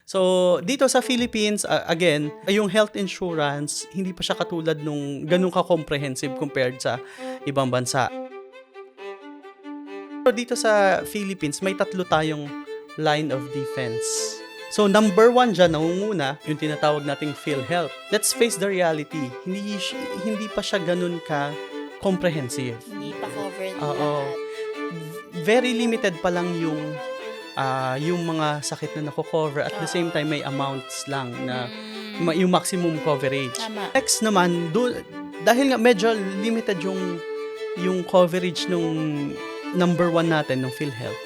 So, dito sa Philippines, again, yung health insurance, hindi pa siya katulad nung ganun ka-comprehensive compared sa ibang bansa. So, dito sa Philippines, may 3 tayong line of defense. So, number 1 dyan, nangunguna, yung tinatawag nating PhilHealth. Let's face the reality, hindi pa siya ganun ka-comprehensive. Hindi pa covered Oo. lahat. Very limited pa lang yung mga sakit na nako-cover. At the same time, may amounts lang na yung maximum coverage. Tama. Next naman, dahil nga medyo limited yung coverage nung number 1 natin, ng PhilHealth,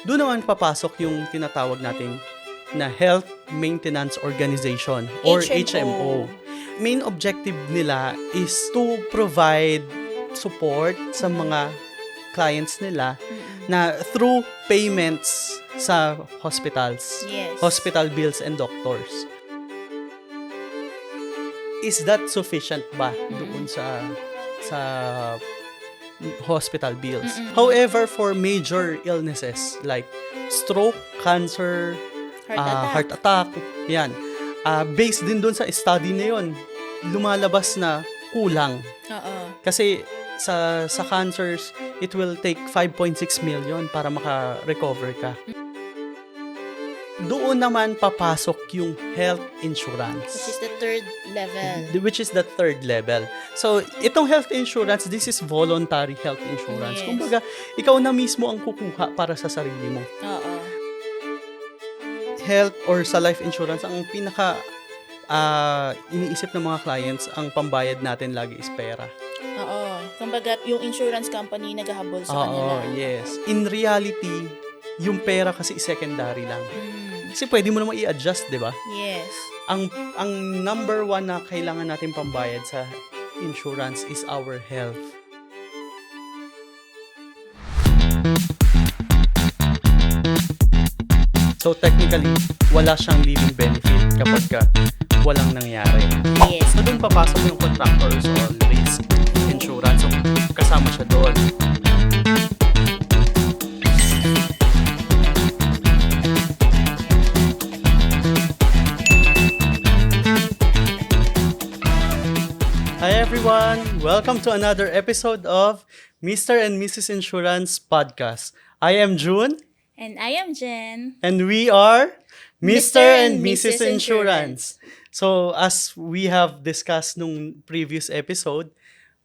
doon naman papasok yung tinatawag nating na Health Maintenance Organization or HMO. Main objective nila is to provide support sa mga clients nila na through payments sa hospitals, Yes. hospital bills and doctors. Is that sufficient ba doon sa hospital bills? However, for major illnesses like stroke, cancer, heart attack, yan. Based din doon sa study na yun, lumalabas na kulang. Oo. Kasi sa cancers, it will take 5.6 million para maka-recover ka. Doon naman papasok yung health insurance. Which is the third level. Which is the third level. So, itong health insurance, this is voluntary health insurance. Yes. Kumbaga, ikaw na mismo ang kukuha para sa sarili mo. Oo. Health or sa life insurance, ang pinaka iniisip ng mga clients, ang pambayad natin lagi is pera. Oo. Kumbaga, yung insurance company naghahabol sa kanila. Yes. In reality, yung pera kasi secondary lang. Kasi pwede mo naman i-adjust, di ba? Yes. Ang number 1 na kailangan natin pambayad sa insurance is our health. So technically, wala siyang living benefit kapag walang nangyari. Yes. So doon papasok yung contractors or risk insurance. So kasama siya doon. Hi everyone! Welcome to another episode of Mr. and Mrs. Insurance Podcast. I am June. And I am Jen. And we are Mr. and Mrs. Mrs. Insurance. So, as we have discussed nung previous episode,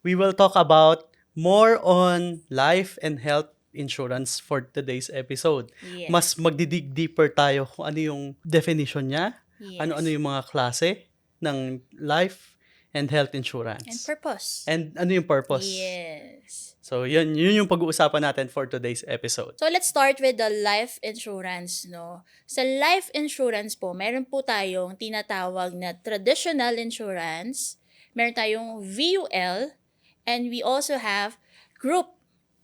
we will talk about more on life and health insurance for today's episode. Yes. Mas magdidig deeper tayo kung ano yung definition niya, Yes. ano-ano yung mga klase ng life and health insurance. And purpose. And ano yung purpose. Yes. So, yun yung pag-uusapan natin for today's episode. So, let's start with the life insurance, no? Sa life insurance po, meron po tayong tinatawag na traditional insurance, meron tayong VUL, and we also have group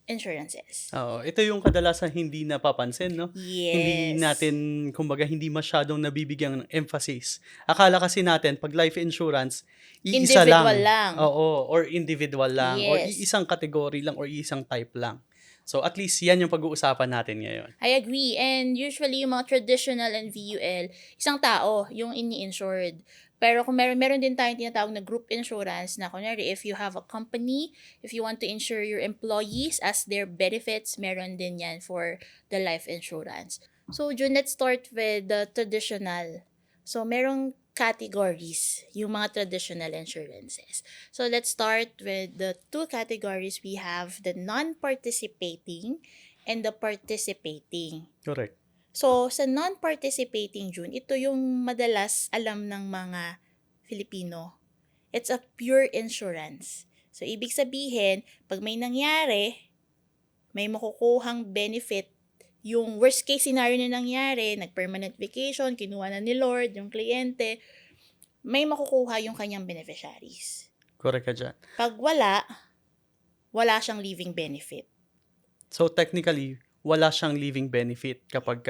insurances. Oo, ito yung kadalasan hindi napapansin, no? Yes. Hindi natin, kumbaga, hindi masyadong nabibigyan ng emphasis. Akala kasi natin, pag life insurance, iisa Individual lang. Oo, or individual lang. Or Yes. iisang category lang, or isang type lang. So, at least yan yung pag-uusapan natin ngayon. I agree. And usually, yung mga traditional and VUL, isang tao yung ini-insured. Pero kung meron din tayong tinatawag na group insurance na kunyari, if you have a company, if you want to insure your employees as their benefits, meron din yan for the life insurance. So, June, let's start with the traditional. So, merong categories, yung mga traditional insurances. So, let's start with the 2 categories. We have the non-participating and the participating. Correct. So, sa non-participating, June, ito yung madalas alam ng mga Filipino. It's a pure insurance. So, ibig sabihin, pag may nangyari, may makukuhang benefit. Yung worst case scenario na nangyari, nag-permanent vacation, kinuha na ni Lord, yung kliyente, may makukuha yung kanyang beneficiaries. Correct ka dyan. Pag wala siyang living benefit. So, technically, wala siyang living benefit kapag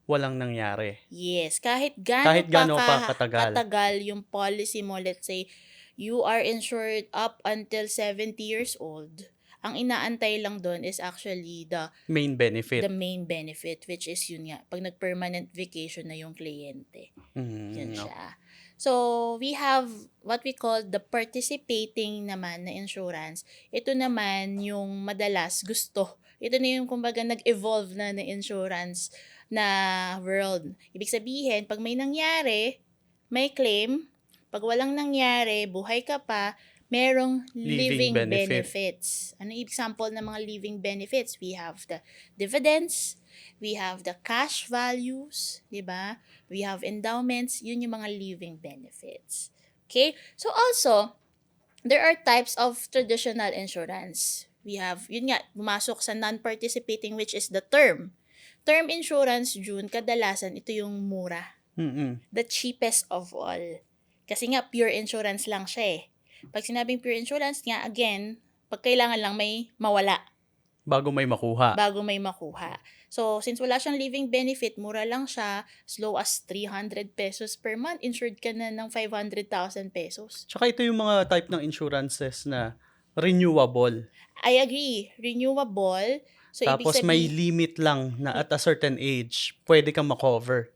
walang nangyari. Yes, kahit Kahit gaano pa katagal. katagal yung policy mo, let's say, you are insured up until 70 years old. Ang inaantay lang doon is actually Main benefit. the main benefit, which is yun nga, pag nag-permanent vacation na yung kliyente. Yun No. siya. So, we have what we call the participating naman na insurance. Ito naman yung madalas gusto. Ito na yung kumbaga nag-evolve na insurance na world. Ibig sabihin, pag may nangyari, may claim. Pag walang nangyari, buhay ka pa, merong Living living benefit. benefits. Ano yung example ng mga living benefits? We have the dividends, we have the cash values, di ba? We have endowments, yun yung mga living benefits. Okay? So also, there are types of traditional insurance. We have, yun nga, pumasok sa non-participating, which is the term. Term insurance, June, kadalasan ito yung mura. The cheapest of all. Kasi nga, pure insurance lang siya eh. Pag sinabing pure insurance nga, again, pag kailangan lang may mawala Bago may makuha. bago may makuha. So, since wala siyang living benefit, mura lang siya, as low as 300 pesos per month, insured ka na ng 500,000 pesos. Tsaka ito yung mga type ng insurances na renewable. I agree. Renewable. So, Tapos ibig may sabihin, limit lang na at a certain age, pwede kang makover.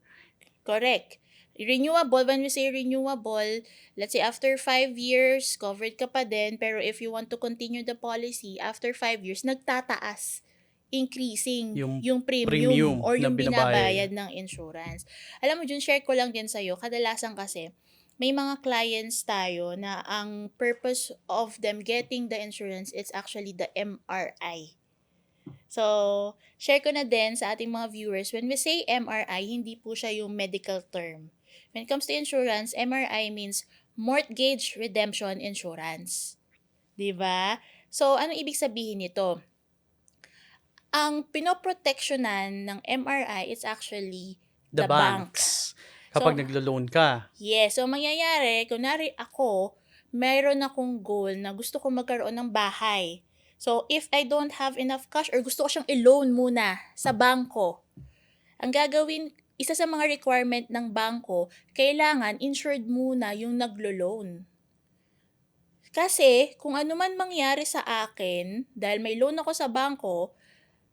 correct. Renewable, when we say renewable, let's say after 5 years, covered ka pa din, pero if you want to continue the policy, after 5 years, nagtataas, increasing yung premium or na yung binabayad. binabayad ng insurance. Alam mo, Jun, share ko lang din sa'yo, kadalasan kasi, may mga clients tayo na ang purpose of them getting the insurance is actually the MRI. So, share ko na din sa ating mga viewers, when we say MRI, hindi po siya yung medical term. When it comes to insurance, MRI means Mortgage Redemption Insurance. 'Di ba? So, ano ibig sabihin nito? Ang pinoproteksyonan ng MRI is actually The bank. banks. Kapag So, naglo-loan ka. Yes. So, mangyayari, kunwari ako, mayroon akong goal na gusto ko magkaroon ng bahay. So, if I don't have enough cash or gusto ko siyang i-loan muna sa bangko, ang gagawin, isa sa mga requirement ng bangko, kailangan insured muna yung naglo-loan. Kasi, kung ano man mangyari sa akin, dahil may loan ako sa bangko,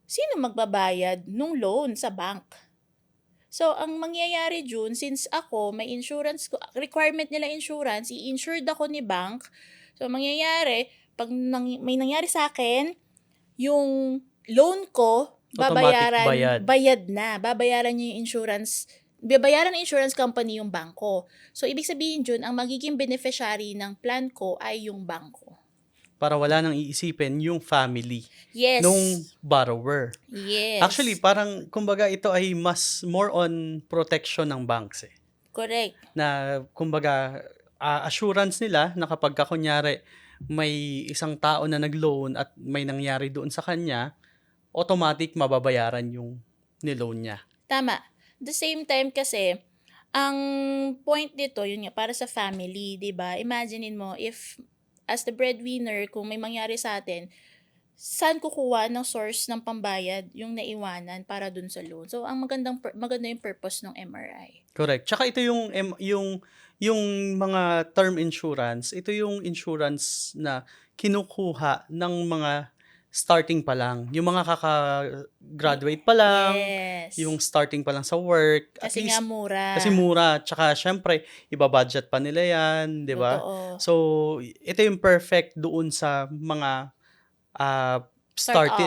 sino magbabayad nung loan sa bank? So, ang mangyayari, June, since ako, may insurance, requirement nila insurance, i-insured ako ni bank. So, mangyayari, pag may nangyari sa akin, yung loan ko, Automatic babayaran niyo yung insurance, babayaran ng insurance company yung bangko. So, ibig sabihin, June, ang magiging beneficiary ng plan ko ay yung bangko. Para wala nang iisipin yung family Yes. nung borrower. Yes. Actually, parang, kumbaga, ito ay more on protection ng banks eh. Correct. Na, kumbaga, assurance nila na kapag kunyari may isang tao na nag-loan at may nangyari doon sa kanya, automatic mababayaran yung niloan niya. Tama. The same time kasi, ang point dito, yun nga, para sa family, di ba? Imaginein mo, if as the breadwinner, kung may mangyari sa atin, saan kukuha ng source ng pambayad yung naiwanan para dun sa loan? So, ang maganda yung purpose ng MRI. Correct. Tsaka ito yung mga term insurance, ito yung insurance na kinukuha ng mga starting pa lang. Yung mga kaka-graduate pa lang, Yes. yung starting pa lang sa work. At Kasi least, nga mura. kasi mura. Tsaka, syempre, ibabudget pa nila yan, di ba? Totoo. So, ito yung perfect doon sa mga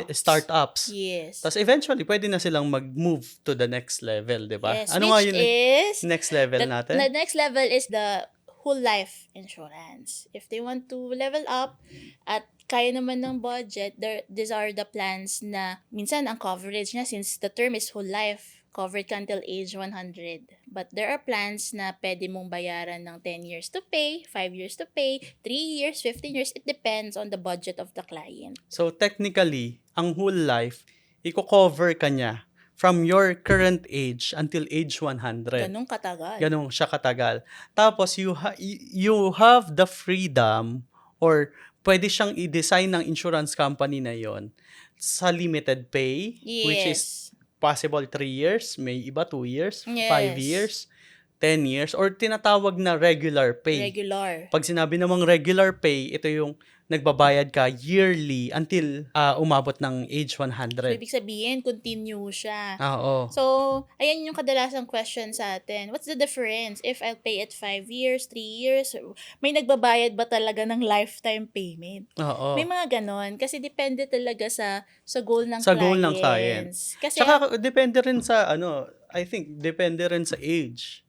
startups. Yes. Tapos eventually, pwede na silang mag-move to the next level, di ba? Yes. Ano nga Which yun? is, Next level natin? the next level is the whole life insurance. If they want to level up at kaya naman ng budget, these are the plans na minsan ang coverage niya, since the term is whole life, covered ka until age 100. But there are plans na pwede mong bayaran ng 10 years to pay, 5 years to pay, 3 years, 15 years. It depends on the budget of the client. So technically, ang whole life, i-cover ka niya from your current age until age 100. Ganun katagal. Ganun siya katagal. Tapos you have the freedom, or pwede siyang i-design ng insurance company na yon sa limited pay, Yes. which is possible 3 years, may iba 2 years, 5 Yes. years, 10 years, or tinatawag na regular pay. Regular. Pag sinabi namang regular pay, ito yung nagbabayad ka yearly until umabot ng age So, 100. ibig sabihin, continue siya. Oo. So, ayan yung kadalasang question sa atin. What's the difference if I'll pay it 5 years, 3 years? May nagbabayad ba talaga ng lifetime payment? May Oo. mga ganon. Kasi depende talaga sa goal ng Sa goal ng client. clients. Kasi, Tsaka depende rin sa I think depende rin sa age.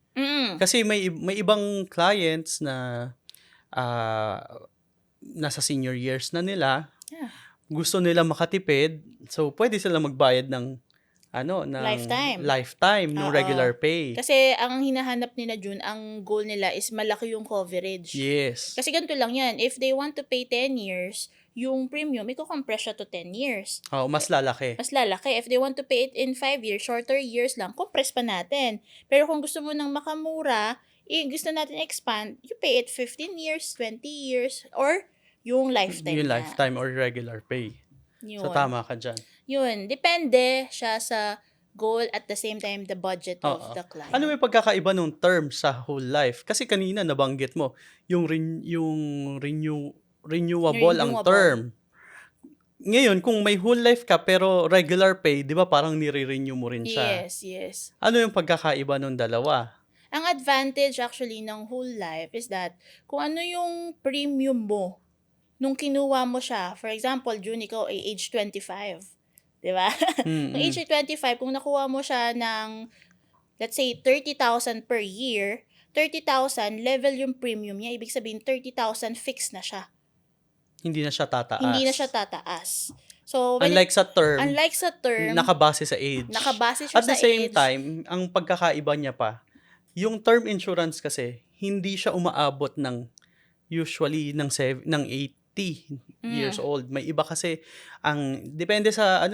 Kasi may ibang clients na ah, nasa senior years na nila, yeah, gusto nila makatipid, so pwede sila magbayad ng lifetime. lifetime ng Oo. regular pay. Kasi ang hinahanap nila Jun, ang goal nila is malaki yung coverage. Yes. Kasi ganito lang yan. If they want to pay 10 years, yung premium, i-compress siya to 10 years. Oh, mas lalaki. Mas lalaki. If they want to pay it in 5 years, shorter years lang, compress pa natin. Pero kung gusto mo ng makamura, gusto natin expand, you pay it 15 years, 20 years, or yung lifetime Yung na. lifetime or regular pay. Yun. So tama ka dyan. Yun. Depende siya sa goal at the same time the budget of Oo. the client. Ano may pagkakaiba nung term sa whole life? Kasi kanina nabanggit mo, yung renewable ang Renewable. term. Ngayon, kung may whole life ka pero regular pay, di ba parang nire-renew mo rin siya? Yes, yes. Ano yung pagkakaiba nung dalawa? Ang advantage actually ng whole life is that kung ano yung premium mo nung kinuha mo siya, for example, June, ikaw ay age 25. Di ba? Kung age 25, kung nakuha mo siya ng, let's say, 30,000 per year, 30,000, level yung premium niya, ibig sabihin 30,000 fixed na siya. Hindi na siya tataas. Hindi na siya tataas. So, Unlike sa term, nakabase sa age. nakabase siya At the sa same age. time, ang pagkakaiba niya pa, yung term insurance kasi, hindi siya umaabot ng usually ng 80 years old. May iba kasi depende sa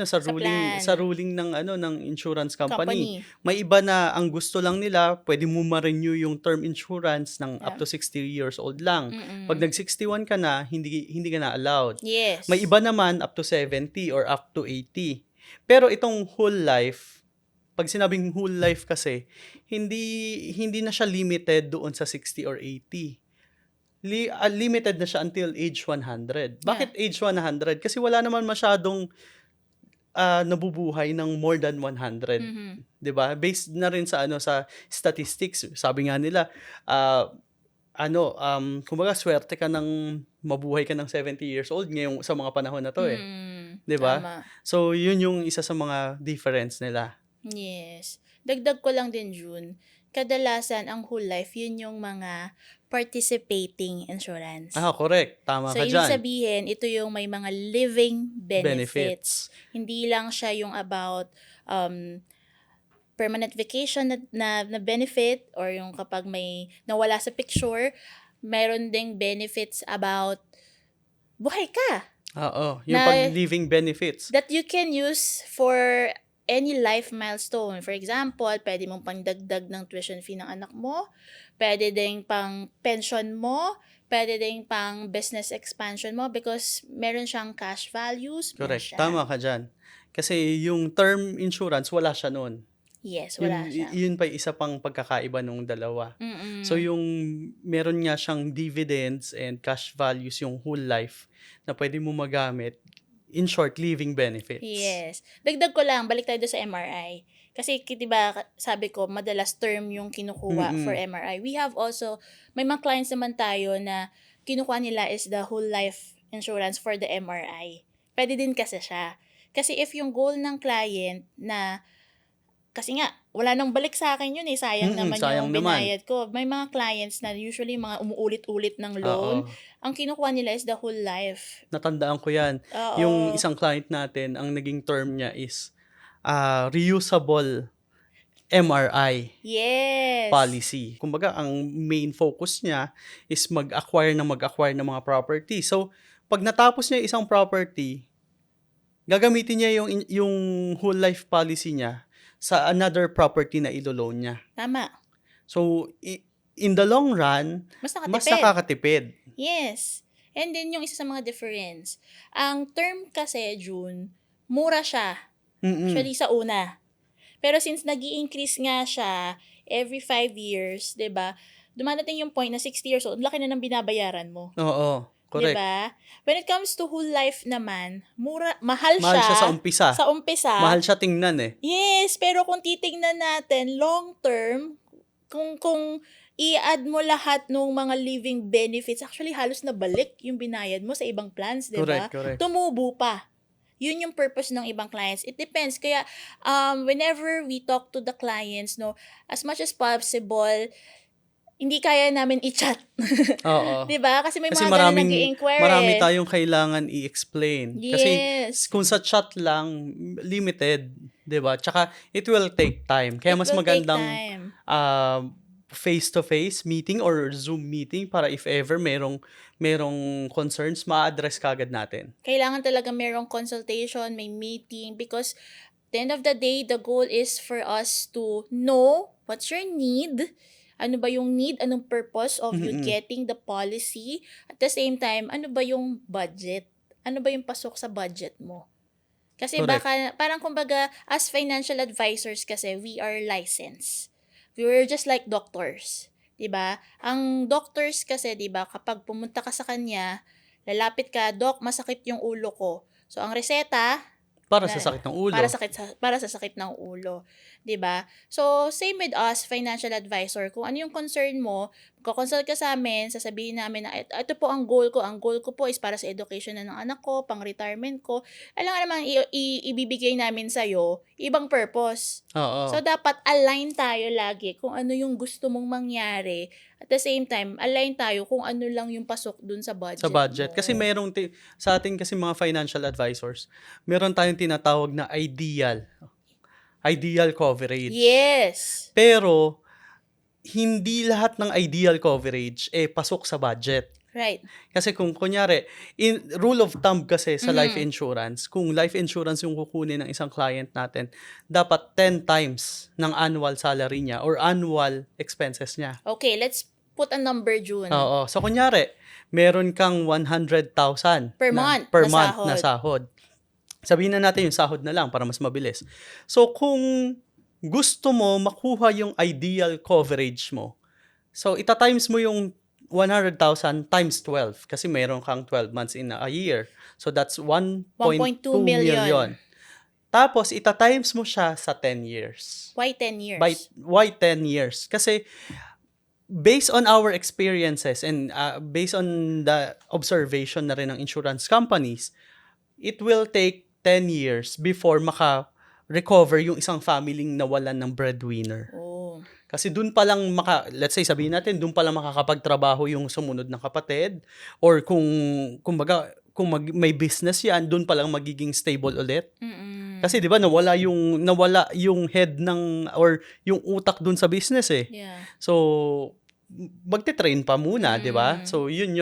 ruling ng insurance company. May iba na ang gusto lang nila, pwede mo ma-renew yung term insurance ng up to 60 years old lang. Pag nag-61 ka na, hindi ka na allowed. Yes. May iba naman up to 70 or up to 80. Pero itong whole life, pag sinabing whole life kasi, hindi na siya limited doon sa 60 or 80. Limited na siya until age 100. Bakit age 100? Kasi wala naman masyadong nabubuhay ng more than 100. 'Di ba? Based na rin sa sa statistics. Sabi nga nila, kumbaga swerte ka ng mabuhay ka ng 70 years old ngayong sa mga panahon na to 'Di ba? Tama. So, yun yung isa sa mga difference nila. Yes. Dagdag ko lang din, June. Kadalasan, ang whole life, yun yung mga participating insurance. Correct. Tama So, ka ibig dyan. sabihin, ito yung may mga living benefits. Hindi lang siya yung about permanent vacation na benefit or yung kapag may nawala sa picture, meron ding benefits about buhay ka. Oo. Yung Na- pag-living benefits. That you can use for any life milestone. For example, pwede mong pangdagdag ng tuition fee ng anak mo, pwede ding pang pension mo, pwede ding pang business expansion mo because meron siyang cash values. Correct. Siya. Tama ka dyan. Kasi yung term insurance, wala siya noon. Yes, wala siya. Yun pa isa pang pagkakaiba nung dalawa. Mm-mm. So yung meron nga siyang dividends and cash values yung whole life na pwede mo magamit. In short, living benefits. Yes. Dagdag ko lang, balik tayo doon sa MRI. Kasi, diba, sabi ko, madalas term yung kinukuha for MRI. We have also, may mga clients naman tayo na kinukuha nila is the whole life insurance for the MRI. Pwede din kasi siya. Kasi if yung goal ng client na, kasi nga, wala nang balik sa akin yun sayang naman sayang yung naman. binayad ko. May mga clients na usually mga umuulit-ulit ng loan. Oo. Ang kinukuha nila is the whole life. Natandaan ko yan. Oo. Yung isang client natin, ang naging term niya is reusable MRI Yes. policy. Kumbaga, ang main focus niya is mag-acquire ng mga property. So, pag natapos niya isang property, gagamitin niya yung whole life policy niya sa another property na ilo-loan niya. Tama. So, in the long run, Mas mas nakatipid. nakakatipid. Yes. And then, yung isa sa mga difference, ang term kasi, June, mura siya. Actually, sa una. Pero since nag-i-increase nga siya every 5 years, 'di ba? Dumadating yung point na 60 years old, laki na ng binabayaran mo. Oo. Correct. ba? When it comes to whole life naman, mahal Mahal siya sa siya umpisa. sa umpisa. Mahal siya tingnan eh. Yes, pero kung titingnan natin long term, kung i-add mo lahat ng mga living benefits, actually halos nabalik yung binayad mo sa ibang plans, 'di ba? Correct. Tumubo pa. Yun yung purpose ng ibang clients. It depends. Kaya, whenever we talk to the clients, no, as much as possible, hindi kaya namin i-chat. Oo. 'Di ba? Kasi may Kasi mga ganun nag-i-inquire. marami tayong kailangan i-explain. Kasi Yes. kung sa chat lang, limited, 'di ba? Tsaka it will take time. Kaya It mas will take magandang time. face-to-face meeting or Zoom meeting para if ever merong concerns, ma-address kagad natin. Kailangan talaga merong consultation, may meeting, because at the end of the day, the goal is for us to know what's your need, ano ba yung need, anong purpose of you Mm-mm. getting the policy, at the same time, ano ba yung budget, ano ba yung pasok sa budget mo. Kasi Correct. parang kumbaga, as financial advisors kasi, we are licensed. We're just like doctors. 'Di ba? Ang doctors kasi, 'di ba, kapag pumunta ka sa kanya, lalapit ka, "Doc, masakit yung ulo ko." So, ang reseta, Para sa sakit ng ulo. para sa sakit ng ulo, 'di ba? So, same with us, financial advisor. Kung ano yung concern mo, magko-consult ka sa amin, sasabihin namin na ito po ang goal ko. Ang goal ko po is para sa education na ng anak ko, pang-retirement ko. Alam nga naman ibibigay namin sa ibang purpose. Oo. So, dapat align tayo lagi kung ano yung gusto mong mangyari. At the same time, align tayo kung ano lang yung pasok dun sa budget Sa budget. mo. Kasi sa atin kasi mga financial advisors, meron tayong tinatawag na ideal coverage. Yes. Pero, hindi lahat ng ideal coverage pasok sa budget. Right. Kasi kung kunyari, rule of thumb kasi sa life Mhm. insurance, kung life insurance yung kukunin ng isang client natin, dapat 10 times ng annual salary niya or annual expenses niya. Okay, let's put a number, June. Oo. So, kunyari, meron kang 100,000 Per month per na month sahod. na sahod. Sabihin na natin yung sahod na lang para mas mabilis. So, kung gusto mo makuha yung ideal coverage mo, so, ita-times mo yung 100,000 times 12 kasi meron kang 12 months in a year. So, that's 1.2 million. Tapos, ita-times mo siya sa 10 years. Why 10 years? Why 10 years? Kasi, based on our experiences and based on the observation na rin ng insurance companies, it will take 10 years before maka-recover yung isang family nawalan ng breadwinner. Oh. Kasi dun pa lang let's say sabihin natin, dun pa lang makakapagtrabaho yung sumunod na kapatid, or kung may business yan, dun pa lang magiging stable ulit. Mm-mm. Kasi 'di ba nawala yung head ng or yung utak dun sa business eh. Yeah. So magte-train pa muna, 'di ba? So yun.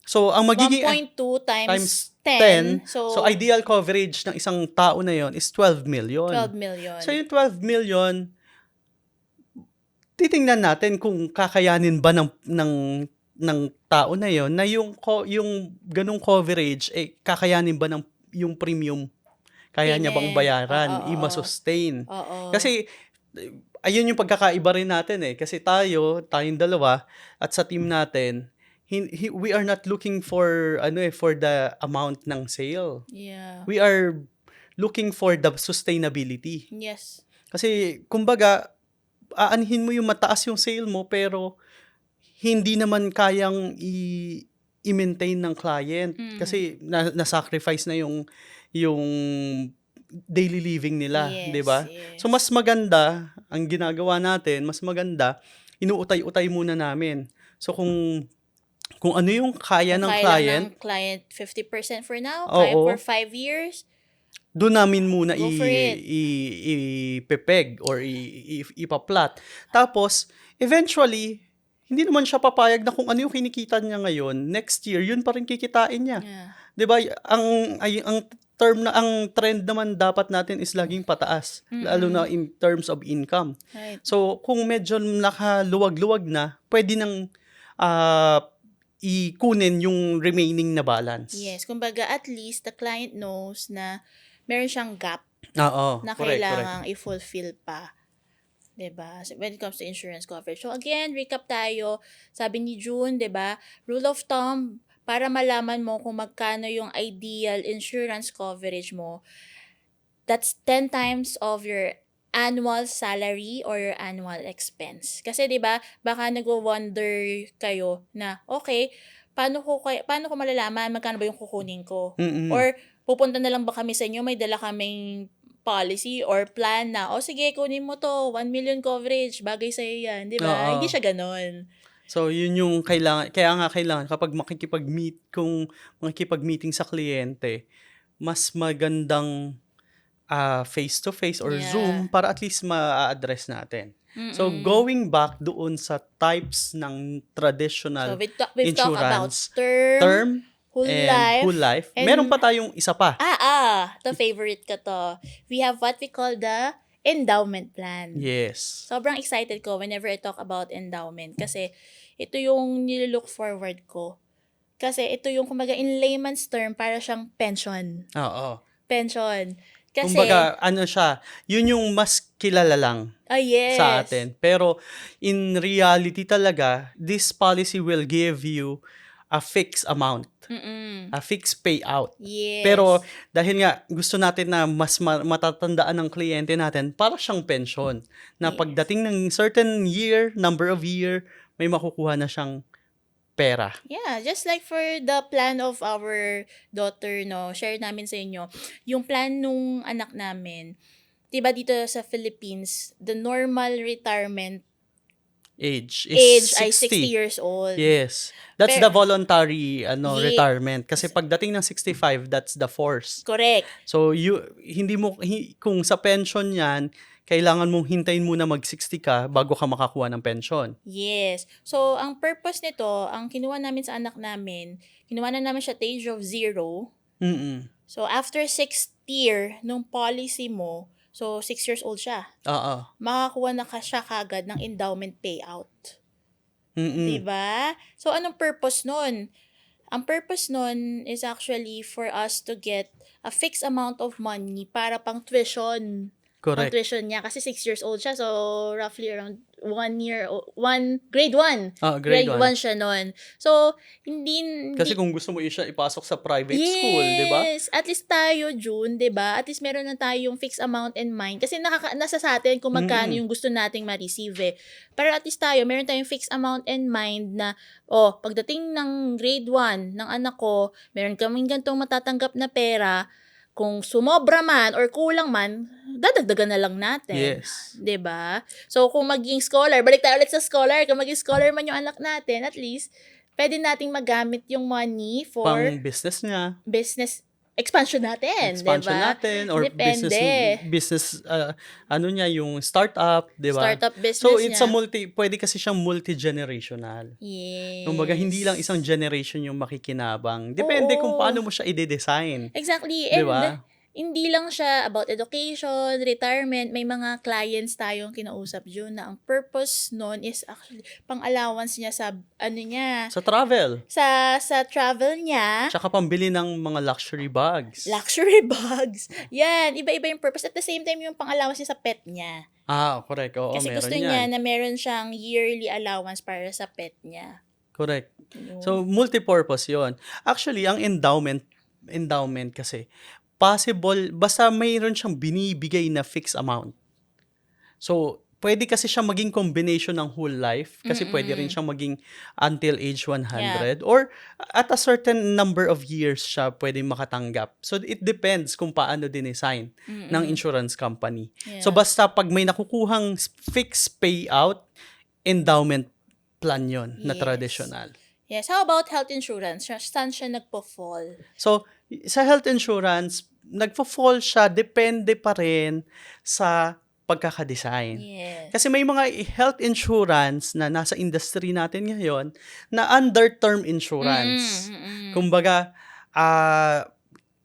So ang magiging 1.2 times 10. 10. So ideal coverage ng isang tao na yon is 12 million. 12 million. So yung 12 million, titingnan natin kung kakayanin ba ng tao na yon na yung ganung coverage kakayanin ba ng yung premium, kaya niya bang bayaran, i-sustain. Kasi ayun yung pagkakaiba rin natin kasi tayong dalawa at sa team natin, we are not looking for for the amount ng sale. Yeah. We are looking for the sustainability. Yes. Kasi kumbaga aanhin mo yung mataas yung sale mo pero hindi naman kayang i-maintain ng client kasi na-sacrifice na yung daily living nila, Yes, 'di ba? yes. So mas maganda ang ginagawa natin, inuutay-utay muna namin. So kung ano yung kaya ng Kaya client, lang ng client 50% for now, Oo. kaya for 5 years. doon namin muna Go for it. ipepeg or ipaplat. Tapos, eventually, hindi naman siya papayag na kung ano yung kinikita niya ngayon, next year, yun pa rin kikitain niya. Yeah. 'Di ba? Ang trend naman dapat natin is laging pataas, lalo na in terms of income. Right. So, kung medyo nakaluwag-luwag na, pwede nang ikunin yung remaining na balance. Yes. Kumbaga, at least the client knows na meron siyang gap Oo, na correct. kailangang i-fulfill pa. 'Di ba? So, when it comes to insurance coverage. So again, recap tayo. Sabi ni June, 'di ba? Rule of thumb, para malaman mo kung magkano yung ideal insurance coverage mo, that's 10 times of your annual salary or your annual expense. Kasi 'di ba, baka nagwo-wonder kayo na, okay, paano ko malalaman magkano ba yung kukunin ko? Mm. Or pupunta na lang ba kami sa inyo, may dala kaming policy or plan na, "O sige, kunin mo 'to, 1 million coverage, bagay sa'yo 'yan." 'Di ba? Hindi Oo. siya gano'n. So, yun yung kailangan kapag makikipag-meeting sa kliyente, mas magandang, face-to-face or Zoom Yeah. para at least ma-a-address natin. So, Mm. going back doon sa types ng So, traditional we've talked about insurance, term, term whole and whole life, meron and pa tayong isa pa. the favorite ko 'to. We have what we call the endowment plan. Yes. Sobrang excited ko whenever I talk about endowment kasi ito yung nilo-look forward ko. Kasi ito yung kumbaga in layman's term para siyang pension. Oo. Pension. Kasi, Kumbaga, ano siya, yun yung mas kilala lang yes. sa atin. Pero in reality talaga, this policy will give you a fixed amount, a fixed payout. Yes. Pero dahil nga gusto natin na mas matatandaan ng kliyente natin, para siyang pension. Na Yes. pagdating ng certain year, number of year, may makukuha na siyang pera. Yeah, just like for the plan of our daughter, no, share namin sa inyo, yung plan nung anak namin, 'di ba dito sa Philippines, the normal retirement Age age is ay 60 60. years old. Yes. That's Pero- the voluntary Ye- retirement. Kasi pagdating ng 65, that's the force. Correct. So, kung sa pension yan, kailangan mong hintayin muna mag-60 ka bago ka makakuha ng pension. Yes. So, ang purpose nito, ang kinuha namin sa anak namin, kinuha na namin siya at the age of 0. Mm-mm. So, after 6th year nung policy mo, so 6 years old siya, Oo. makakuha na siya kagad ng endowment payout. Mm-mm. Diba? So, anong purpose nun? Ang purpose nun is actually for us to get a fixed amount of money para pang tuition. Pang Correct. tuition niya. Kasi 6 years old siya. So, roughly around grade 1. Grade 1. 1 siya nun. So, hindi... Kasi kung gusto mo siya ipasok sa private school, di ba? Yes. At least tayo, June, di ba? At least meron na tayong fixed amount in mind. Kasi nasa sa atin kung magkano yung gusto nating ma-receive eh. Pero at least tayo, meron tayong fixed amount in mind na, pagdating ng grade 1 ng anak ko, meron kaming gantong matatanggap na pera. Kung sumobra man or kulang man, dadagdagan na lang natin. Yes. 'Di ba? So, kung maging scholar, balik tayo ulit sa scholar. Kung maging scholar man yung anak natin, at least, pwede nating magamit yung money for Pang business niya. business expansion natin, Expansion 'di ba? natin or Depende. business yung startup, 'di ba? Startup business So it's niya. pwede kasi siyang multi-generational. Yes. Kumbaga hindi lang isang generation yung makikinabang. Depende kung Oo. paano mo siya i-design. Exactly. 'Di And ba? hindi lang siya about education, retirement. May mga clients tayong kinausap June na ang purpose nun is actually pang-allowance niya sa Sa travel, sa travel niya. tsaka pambili ng mga luxury bags. Luxury bags. Yan, iba-iba yung purpose. At the same time, yung pang-allowance niya sa pet niya. Correct. Oo, Kasi meron gusto yan. niya na meron siyang yearly allowance para sa pet niya. Correct. Yun. So, multi-purpose yon. Actually, ang endowment kasi, possible, basta mayroon siyang binibigay na fixed amount. So, pwede kasi siya maging combination ng whole life kasi pwede rin siyang maging until age 100 or at a certain number of years siya pwede makatanggap. So, it depends kung paano dinesign ng insurance company. Yeah. So, basta pag may nakukuhang fixed payout, endowment plan yon na Yes. traditional. Yes. How about health insurance? Saan siya nagpo-fall? So, sa health insurance, nagpo-fall siya, depende pa rin sa pagkakadesign. Yes. Kasi may mga health insurance na nasa industry natin ngayon na under term insurance. Kumbaga,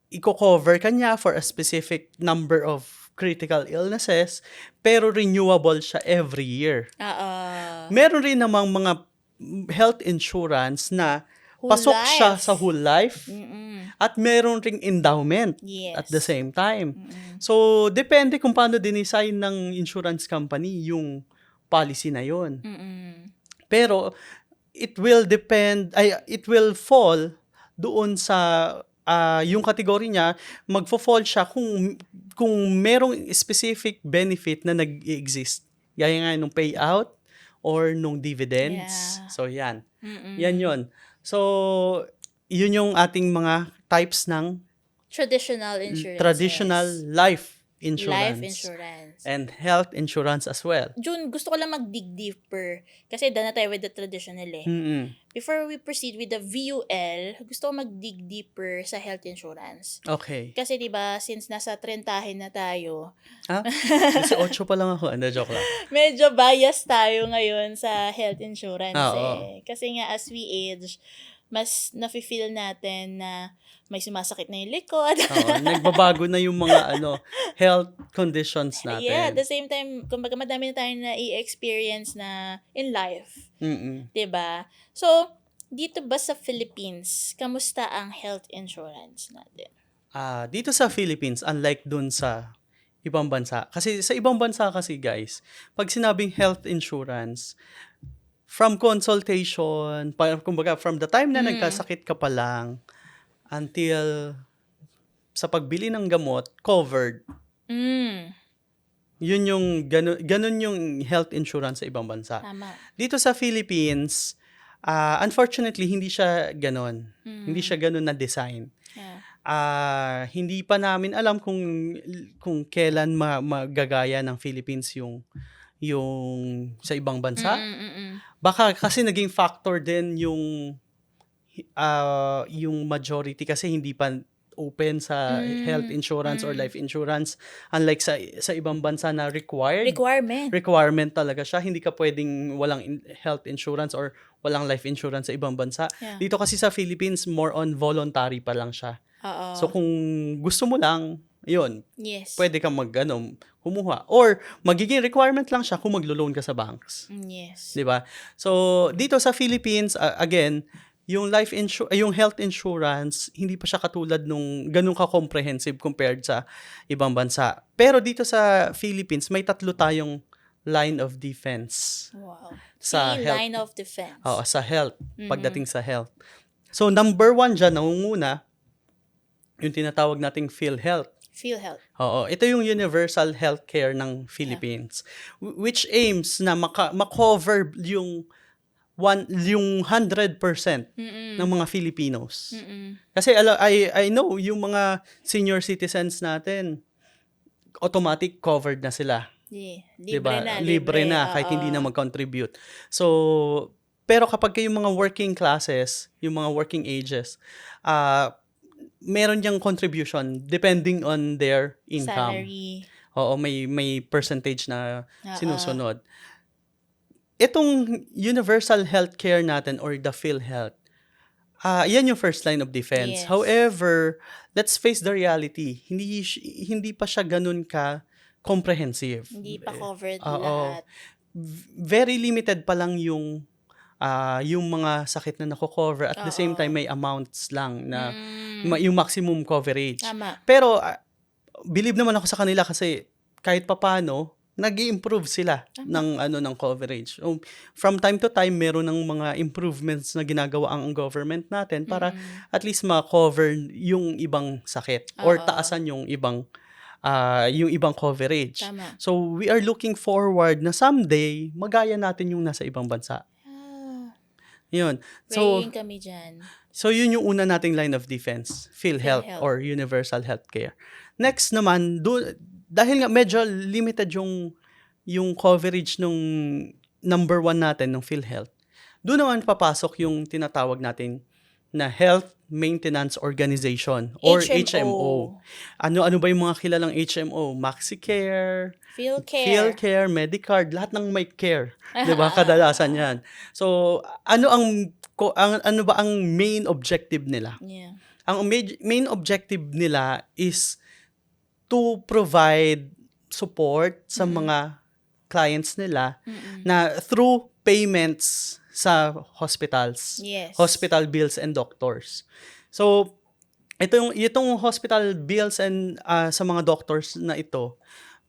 i-cover ka niya for a specific number of critical illnesses, pero renewable siya every year. Meron rin namang mga health insurance na Whole pasok siya life. sa whole life at meron ring endowment Yes. at the same time. So, depende kung paano dinesign ng insurance company yung policy na yon. Pero, it will fall doon sa yung category niya, magfo-fall siya kung merong specific benefit na nag-exist. Gaya nga nung payout or nung dividends. Yeah. So, yan. Mm-mm. Yan yun. So, yun yung ating mga types ng Traditional insurance. traditional life insurance. Life insurance. And health insurance as well. Jun, gusto ko lang mag-dig deeper. Kasi done na tayo with the traditional eh. Mm-mm. Before we proceed with the VUL, gusto ko mag-dig deeper sa health insurance. Okay. Kasi 'di ba, since nasa 30 na tayo, Ha? 18 pa lang ako. Ano, joke lang. medyo bias tayo ngayon sa health insurance Oo. eh. Kasi nga as we age, mas nafe-feel natin na may sumasakit na yung likod. Oo, nagbabago na yung mga health conditions natin. Yeah, at the same time, kumbaga madami na tayong na i-experience na in life. Mm-mm. 'Di ba? So, dito ba sa Philippines, kamusta ang health insurance natin? Dito sa Philippines, unlike dun sa ibang bansa, kasi sa ibang bansa kasi guys, pag sinabing health insurance, from consultation, kumbaga from the time na nagkasakit ka pa lang, until sa pagbili ng gamot, covered. Mm, Yun yung, ganun yung health insurance sa ibang bansa. tama. Dito sa Philippines, unfortunately, hindi siya ganun. Hindi siya ganun na design. Yeah. Hindi pa namin alam kung kailan magagaya ng Philippines yung sa ibang bansa. Baka kasi naging factor din yung majority kasi hindi pa open sa health insurance or life insurance, unlike sa ibang bansa na requirement talaga siya. Hindi ka pwedeng walang health insurance or walang life insurance sa ibang bansa. Yeah. Dito kasi sa Philippines, more on voluntary pa lang siya. Oo. So kung gusto mo lang, yun, Yes. pwede kang kumuha. Or magiging requirement lang siya kung maglo-loan ka sa banks. Yes. 'Di ba? So dito sa Philippines, again, yung yung health insurance, hindi pa siya katulad nung ganun ka-comprehensive compared sa ibang bansa. Pero dito sa Philippines, may 3 tayong line of defense Wow. sa See, health. line of defense. Oo, sa health, pagdating sa health. So number 1 dyan, nangunguna, yung tinatawag nating PhilHealth. PhilHealth. Oo, ito yung universal healthcare ng Philippines, which aims na ma-cover yung 100% ng mga Filipinos. Kasi I know yung mga senior citizens natin, automatic covered na sila. Yeah. Diba? Libre na kahit hindi na mag-contribute. So, pero kapag yung mga working classes, yung mga working ages, meron diyang contribution depending on their income. Salary. Oo, may percentage na sinusunod. Itong universal healthcare natin or the PhilHealth, yan yung first line of defense. Yes. However, let's face the reality. Hindi pa siya ganun ka comprehensive. Hindi pa covered Oo. lahat. Very limited pa lang yung mga sakit na nako-cover. At the same time, may amounts lang na yung maximum coverage. Tama. Pero, believe naman ako sa kanila kasi kahit papano, nag-i-improve sila ng coverage. So, from time to time, meron ng mga improvements na ginagawa ang government natin para at least ma-cover yung ibang sakit or taasan yung ibang coverage. Tama. So, we are looking forward na someday, magaya natin yung nasa ibang bansa. Yun. Praying kami dyan. So, yun yung una nating line of defense, PhilHealth or universal healthcare. Next naman, dahil nga medyo limited yung coverage nung number 1 natin, ng PhilHealth, doon naman papasok yung tinatawag natin na Health Maintenance Organization or HMO. Ano ba yung mga kilalang HMO? MaxiCare, PhilCare, Medicard, lahat ng may care. 'Di ba? Kadalasan 'yan. So, ano ba ang main objective nila? Yeah. Ang main objective nila is to provide support sa mga clients nila na through payments sa hospitals. Yes. Hospital bills and doctors. So, itong hospital bills and sa mga doctors na ito,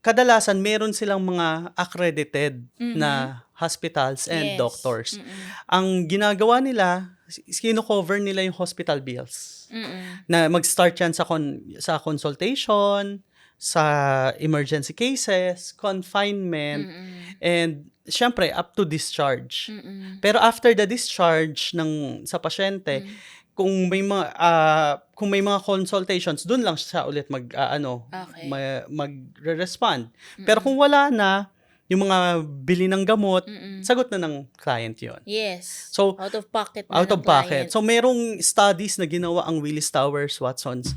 kadalasan meron silang mga accredited Mhm. na hospitals and Yes. doctors. Mm-mm. Ang ginagawa nila, kino-cover nila yung hospital bills. Mm-mm. Na mag-start yan sa consultation, sa emergency cases, confinement, Mm-mm. and syempre up to discharge. Mm-mm. Pero after the discharge sa pasyente, Mm. kung may mga consultations, doon lang siya ulit Okay. magre-respond. Pero kung wala na, yung mga bili ng gamot, Mm-mm. sagot na ng client yon. Yes. So, Out of pocket na out ng of pocket. client. So, merong studies na ginawa ang Willis Towers Watson's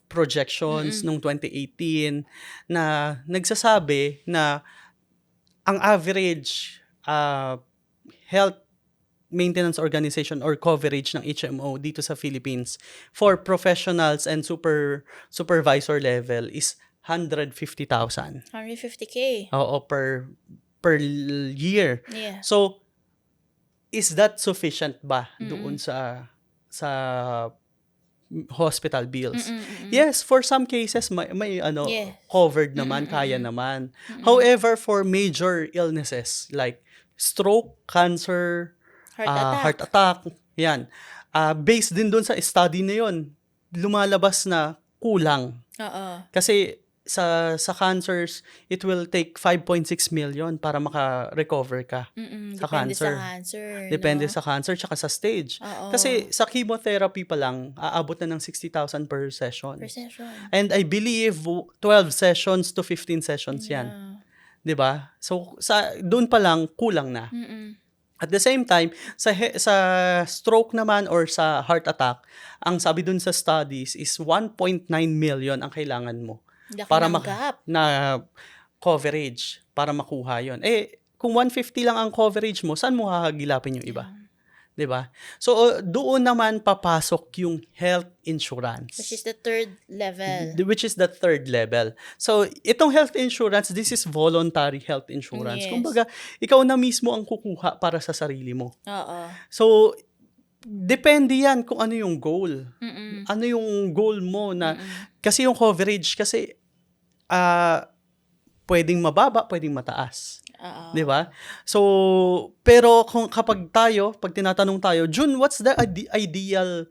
projections Mm-mm. noong 2018 na nagsasabi na ang average health maintenance organization or coverage ng HMO dito sa Philippines for professionals and supervisor level is 150,000. 150K. Oo, per year. Yeah. So, is that sufficient ba Mm-mm. doon sa hospital bills? Mm-mm. Yes, for some cases may Yes. covered naman, kaya naman. However, for major illnesses like stroke, cancer, heart attack, yan. Based din doon sa study na yon, lumalabas na kulang. Oo. Kasi sa cancers, it will take 5.6 million para maka-recover ka sa Depende cancer. sa cancer. Depende no? sa cancer tsaka sa stage. Oo. Kasi sa chemotherapy pa lang, aabot na ng 60,000 per session. Per session. And I believe 12 sessions to 15 sessions yan. Yeah. 'Di ba? So doon pa lang kulang na. Mm-mm. At the same time, sa stroke naman or sa heart attack, ang sabi dun sa studies is 1.9 million ang kailangan mo Laki para ng gap. na coverage para makuha yon. Kung 150 lang ang coverage mo, saan mo hahagilapin yung iba? 'Di ba? So doon naman papasok yung health insurance. Which is the third level. Which is the third level. So, itong health insurance, this is voluntary health insurance. Yes. Kumbaga, ikaw na mismo ang kukuha para sa sarili mo. Oo. So, depende yan kung ano yung goal. Mm-mm. Ano yung goal mo na, Mm-mm. kasi yung coverage, kasi, pwedeng mababa, pwedeng mataas. Oo. 'Di ba? So, pero kapag tinatanong tayo, June, what's the ideal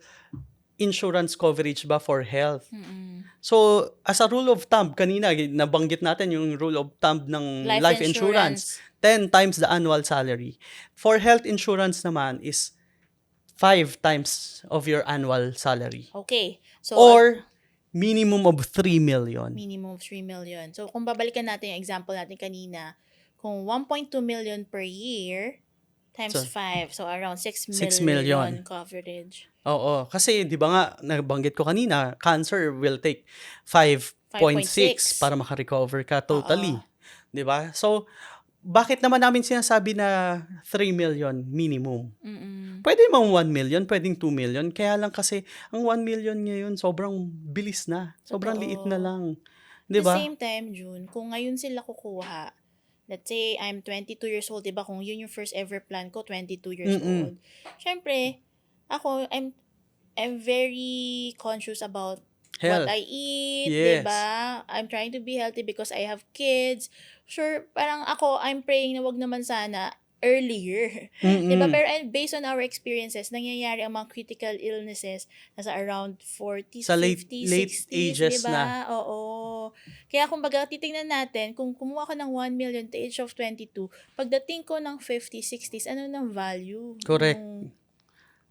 insurance coverage ba for health? Mm-mm. So, as a rule of thumb, kanina nabanggit natin yung rule of thumb ng life insurance. 10 times the annual salary. For health insurance naman is 5 times of your annual salary. Okay. So, Or minimum of 3 million. minimum of 3 million. So, kung babalikan natin yung example natin kanina, kung 1.2 million per year times So, 5, so around 6 6 million million. coverage. Oo. Kasi, di ba nga, nabanggit ko kanina, cancer will take 5.6 para makarecover ka totally. Di ba? So, bakit naman namin sinasabi na 3 million minimum? Mm-mm. Pwede mang 1 million, pwedeng 2 million. Kaya lang kasi, ang 1 million ngayon, sobrang bilis na. Sobrang Totoo. liit na lang. At Di the ba? same time, June, kung ngayon sila kukuha, let's say I'm 22 years old, 'di ba? Kung yun yung first ever plan ko, 22 years old. Syempre, ako I'm very conscious about Health. what I eat, Yes. 'di ba? I'm trying to be healthy because I have kids. Sure, parang ako I'm praying na wag naman sana earlier. 'Di ba? Mm-mm. Pero based on our experiences, nangyayari ang mga critical illnesses nasa around 40s, Sa late 50s, 60s, ages 'di ba? na. Oo. Kaya kumbaga titingnan natin kung kumuha ka ng 1 million to age of 22, pagdating ko ng 50s, 60s, ano ng value? Correct. Ng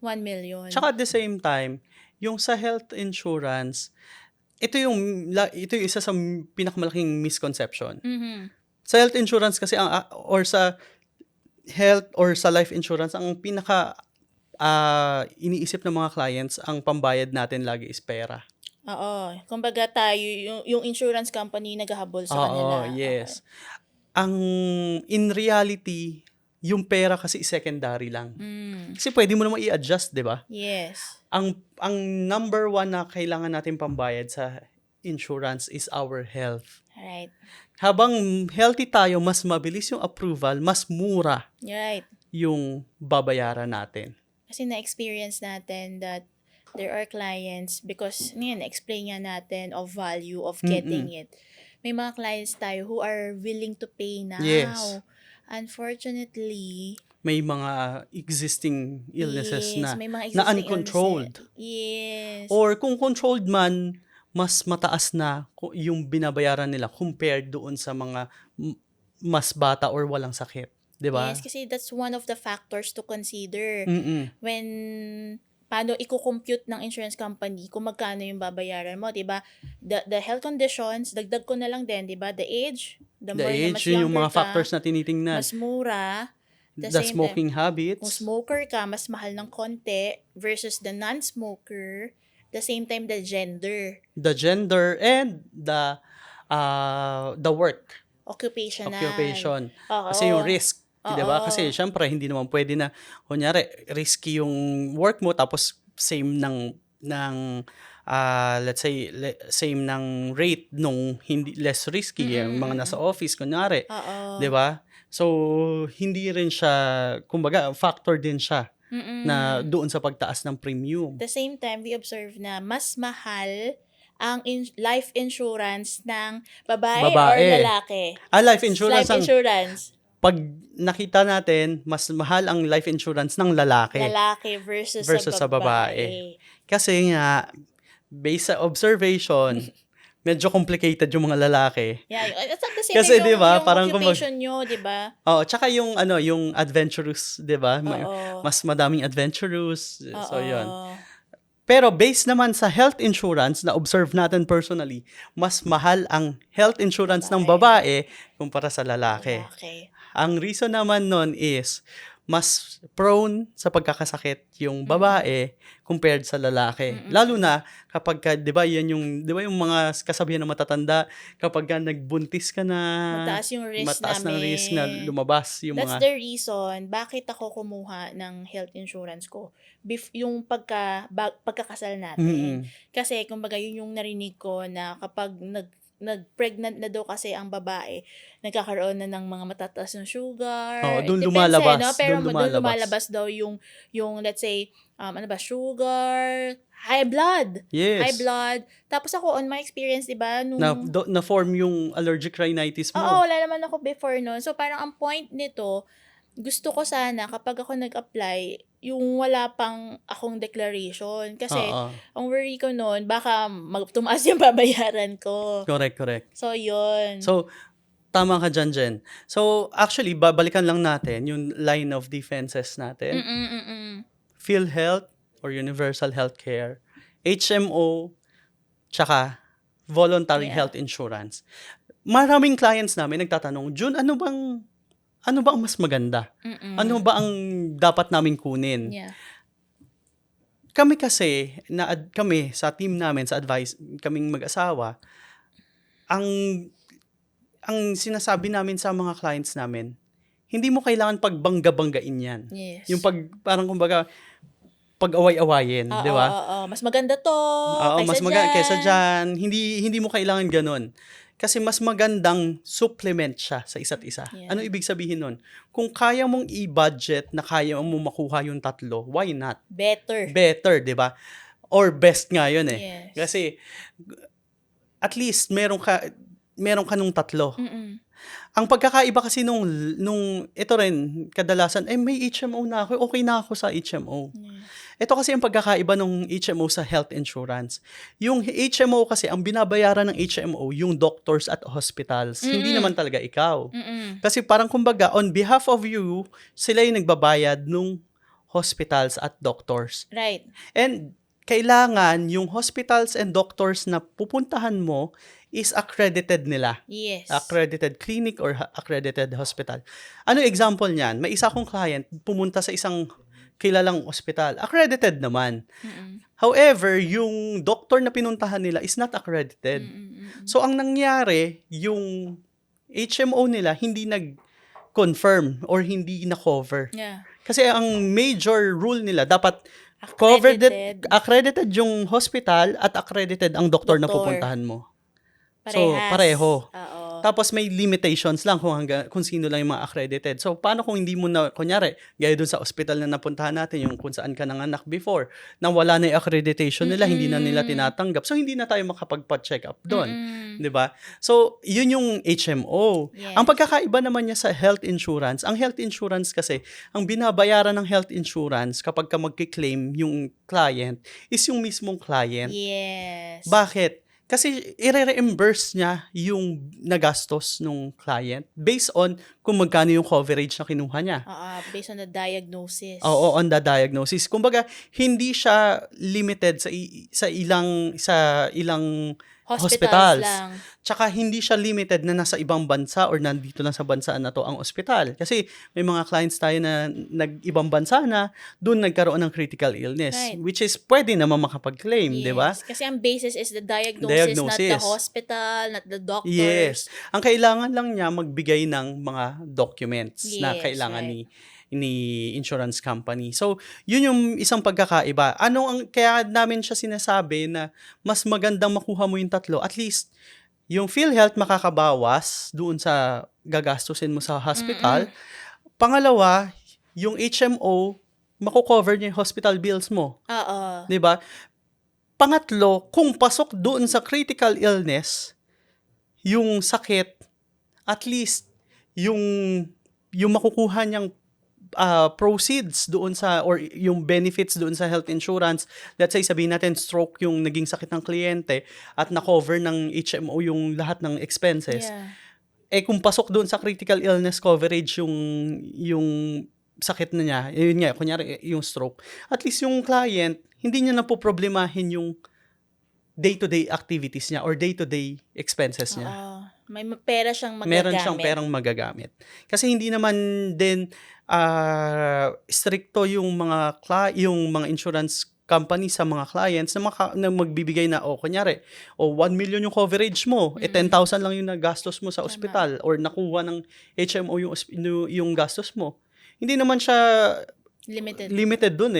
1 million. Tsaka at the same time, yung sa health insurance, ito yung isa sa pinakamalaking misconception. Mhm. Sa health insurance kasi or sa health or sa life insurance, ang pinaka iniisip ng mga clients, ang pambayad natin lagi is pera. Oo. Kumbaga tayo, yung insurance company naghahabol sa kanila. Oo, yes. In reality, yung pera kasi secondary lang. Kasi pwede mo naman i-adjust, di ba? Yes. Ang number one na kailangan natin pambayad sa insurance is our health. Right. Habang healthy tayo, mas mabilis yung approval, mas mura You're right. yung babayaran natin. Kasi na-experience natin that there are clients because na-explain nga natin of value of getting it. may mga clients tayo who are willing to pay now. Yes. Unfortunately, May mga existing illnesses yes, na may mga na existing uncontrolled. illnesses. Yes. Or kung controlled man, mas mataas na yung binabayaran nila compared doon sa mga mas bata or walang sakit. 'Di ba? Yes, kasi that's one of the factors to consider Mm-mm. when paano i-compute ng insurance company kung magkano yung babayaran mo, 'di ba? The health conditions, dagdag ko na lang din, 'di ba? The age, The more na mas age, yun yung younger mga ka, factors na tinitingnan. mas mura. The The same time, smoking kung habits, smoker ka, mas mahal ng konti versus the non-smoker. The same time, the gender, the gender, and the work, occupational. occupation. Oo. Kasi yung risk, 'di ba? Oo. Kasi syempre hindi naman pwede na kunyari risky yung work mo tapos same ng let's say same ng rate nung hindi less risky yung mga nasa office kunyari, Oo. 'di ba? So hindi rin siya, kumbaga factor din siya na doon sa pagtaas ng premium. The same time, we observe na mas mahal ang life insurance ng babae or Babae. lalaki. Life insurance Life insurance. pag nakita natin, mas mahal ang life insurance ng lalaki Lalaki versus sa babae. Kasi nga, based sa observation, medyo complicated yung mga lalaki. Yeah, it's not the same Kasi, yung, di ba, yung parang occupation nyo, di ba? Tsaka yung adventurous, di ba? Oo. Mas madaming adventurous. So, Oo. yun. Pero based naman sa health insurance na observe natin personally, mas mahal ang health insurance ng babae kumpara sa lalaki. Okay. Ang reason naman nun is mas prone sa pagkakasakit yung babae compared sa lalaki. Lalo na kapag 'di ba yung mga kasabihan ng matatanda, kapag nagbuntis ka na, Mataas yung risk mataas ng namin. risk na lumabas yung That's mga the reason bakit ako kumuha ng health insurance ko. Yung pagkakasal natin. Kasi kumbaga yun yung narinig ko na kapag nag-pregnant na daw kasi ang babae, nagkakaroon na ng mga matataas ng sugar. doon Depende, lumalabas. no? Pero Doon doon lumalabas daw yung let's say, sugar, high blood. Yes. High blood. Tapos ako, on my experience, di ba, nung... Na-form yung allergic rhinitis mo. Oo, wala naman ako before noon. So, parang ang point nito, gusto ko sana kapag ako nag-apply, yung wala pang akong declaration. Kasi, ang worry ko noon, baka tumaas yung babayaran ko. Correct. So, yun. So, tama ka dyan, Jen. So, actually, babalikan lang natin yung line of defenses natin. PhilHealth or Universal Healthcare, HMO, tsaka Voluntary Health Insurance. Maraming clients namin nagtatanong, Jun, ano ba ang mas maganda? Ano ba ang dapat naming kunin? Yeah. Kami kasi, kami sa team namin, sa advice, kaming mag-asawa, ang sinasabi namin sa mga clients namin, hindi mo kailangan pagbangga-banggain yan. Yes. Yung parang kumbaga, pag-away-awayin, di ba? Mas maganda to, kaysa dyan. Hindi mo kailangan ganun. Kasi mas magandang supplement siya sa isa't isa. Yeah. Ano ibig sabihin nun? Kung kaya mong i-budget na kaya mo makuha yung tatlo, why not? Better, di ba? Or best nga yun eh. Yes. Kasi at least meron ka nung tatlo. Ang pagkakaiba kasi nung ito rin, kadalasan, may HMO na ako, okay na ako sa HMO. Ito kasi ang pagkakaiba ng HMO sa health insurance. Yung HMO kasi, ang binabayaran ng HMO, yung doctors at hospitals. Hindi naman talaga ikaw. Kasi parang kumbaga, on behalf of you, sila yung nagbabayad nung hospitals at doctors. Right. And kailangan yung hospitals and doctors na pupuntahan mo is accredited nila. Yes. Accredited clinic or accredited hospital. Ano example niyan? May isa kong client pumunta sa isang kilalang ospital. Accredited naman. However, yung doctor na pinuntahan nila is not accredited. So, ang nangyari, yung HMO nila hindi nag-confirm or hindi na-cover. Yeah. Kasi ang major rule nila, dapat accredited yung hospital at accredited ang doktor na pupuntahan mo. Parehas. So, pareho. Oo. Tapos may limitations lang kung sino lang yung mga accredited. So, paano kung hindi mo na, kunyari, gaya dun sa ospital na napuntahan natin, yung kung saan ka nanganak before, na wala na yung accreditation nila, hindi na nila tinatanggap. So, hindi na tayo makapagpa-check up doon. Di ba? So, yun yung HMO. Yes. Ang pagkakaiba naman niya sa health insurance, ang health insurance kasi, ang binabayaran ng health insurance kapag ka magkiklaim yung client, is yung mismong client. Yes. Bakit? Kasi i-reimburse niya yung nagastos nung client based on kung magkano yung coverage na kinuha niya. Based on the diagnosis. Oo, on the diagnosis. Kumbaga, hindi siya limited sa ilang hospitals. lang. Tsaka hindi siya limited na nasa ibang bansa or nandito lang sa bansa na to ang ospital. Kasi may mga clients tayo na nag-ibang bansa na doon nagkaroon ng critical illness. Right. Which is pwede naman makapag-claim, di ba? Kasi ang basis is the diagnosis, not the Diagnosis. hospital, not the doctors. Yes. Ang kailangan lang niya magbigay ng mga documents na Yes, kailangan right. ni insurance company. So, yun yung isang pagkakaiba. Kaya namin siya sinasabi na mas magandang makuha mo yung tatlo. At least, yung PhilHealth makakabawas doon sa gagastusin mo sa hospital. Pangalawa, yung HMO, makukover niya yung hospital bills mo. Oo. 'Di ba? Pangatlo, kung pasok doon sa critical illness, yung sakit, at least yung makukuha niyang proceeds doon or yung benefits doon sa health insurance, let's say sabihin natin stroke yung naging sakit ng kliyente at na-cover ng HMO yung lahat ng expenses. Yeah. Kung pasok doon sa critical illness coverage yung sakit na niya, yun nga, kunyari yung stroke, at least yung client, hindi niya na po problemahin yung day-to-day activities niya or day-to-day expenses niya. May pera siyang magagamit. Meron siyang perang magagamit. Kasi hindi naman din stricto yung mga insurance company sa mga clients na magbibigay na, kunyari, 1 million yung coverage mo, 10,000 lang yung nagastos mo sa ospital or nakuha ng HMO yung gastos mo. Hindi naman siya limited dun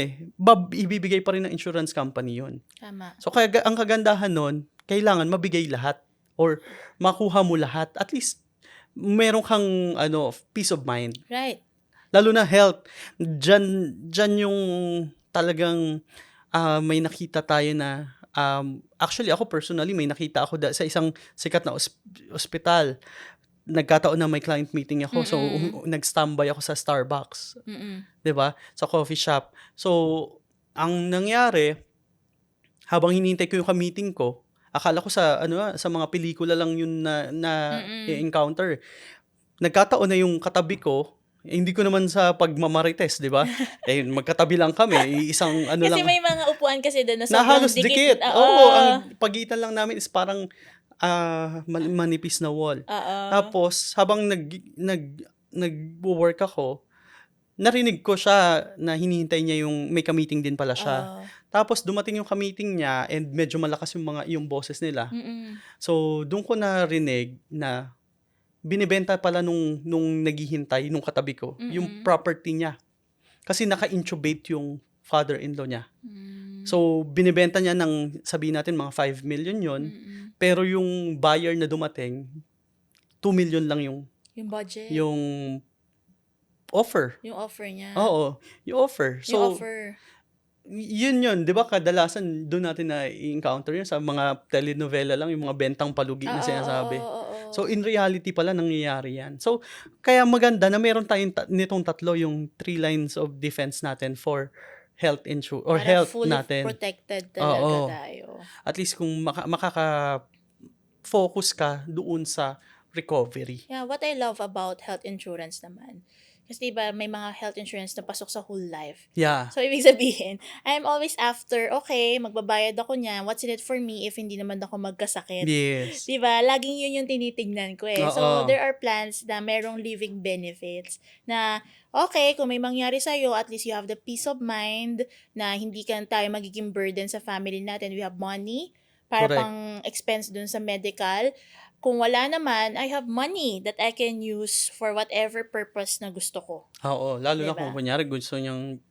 ibibigay pa rin ng insurance company yun. Tama. So, kaya ang kagandahan nun, kailangan mabigay lahat or makuha mo lahat. At least, meron kang peace of mind. Right. Lalo na health. Diyan yung talagang may nakita tayo na actually ako personally may nakita ako sa isang sikat na ospital. Nagkataon na may client meeting ako. So, nag-standby ako sa Starbucks. 'Di ba? Sa coffee shop. So, ang nangyari, habang hinihintay ko yung ka-meeting ko, akala ko sa mga pelikula lang yun na i-encounter. Nagkataon na yung katabi ko, hindi ko naman sa pagmamarites, 'di ba? Magkatabi lang kami, isang Kasi lang. may mga upuan kasi doon na Na sobrang halos dikit. Oo, ang pagitan lang namin is parang manipis na wall. Tapos habang nag-work ako, narinig ko siya na hinihintay niya yung may ka-meeting din pala siya. Tapos dumating yung ka-meeting niya and medyo malakas yung boses nila. So doon ko narinig na binibenta pala nung naghihintay nung katabi ko yung property niya. Kasi naka-intubate yung father-in-law niya. So, binibenta niya ng, sabihin natin, mga 5 million yun. Pero yung buyer na dumating, 2 million lang yung budget. Yung offer. Yung offer niya. Oo, yung offer. So, yung offer. Yun. Di ba kadalasan doon natin na i-encounter yun sa mga telenovela lang, yung mga bentang palugi na sinasabi. So, in reality pala, nangyayari yan. So, kaya maganda na meron tayong nitong tatlo, yung 3 lines of defense natin for health insurance or para health fully natin. Protected talaga tayo. At least kung makaka-focus ka doon sa recovery. Yeah, what I love about health insurance naman, kasi diba may mga health insurance na pasok sa whole life. Yeah. So, ibig sabihin, I'm always after, okay, magbabayad ako niyan, what's in it for me if hindi naman ako magkasakit? Yes. Diba? Laging yun yung tinitignan ko So, there are plans na merong living benefits na, okay, kung may mangyari sa'yo, at least you have the peace of mind na hindi tayo magiging burden sa family natin. We have money para pang expense dun sa medical. Kung wala naman, I have money that I can use for whatever purpose na gusto ko. Oo, lalo na Diba? kung kunyari gusto niyang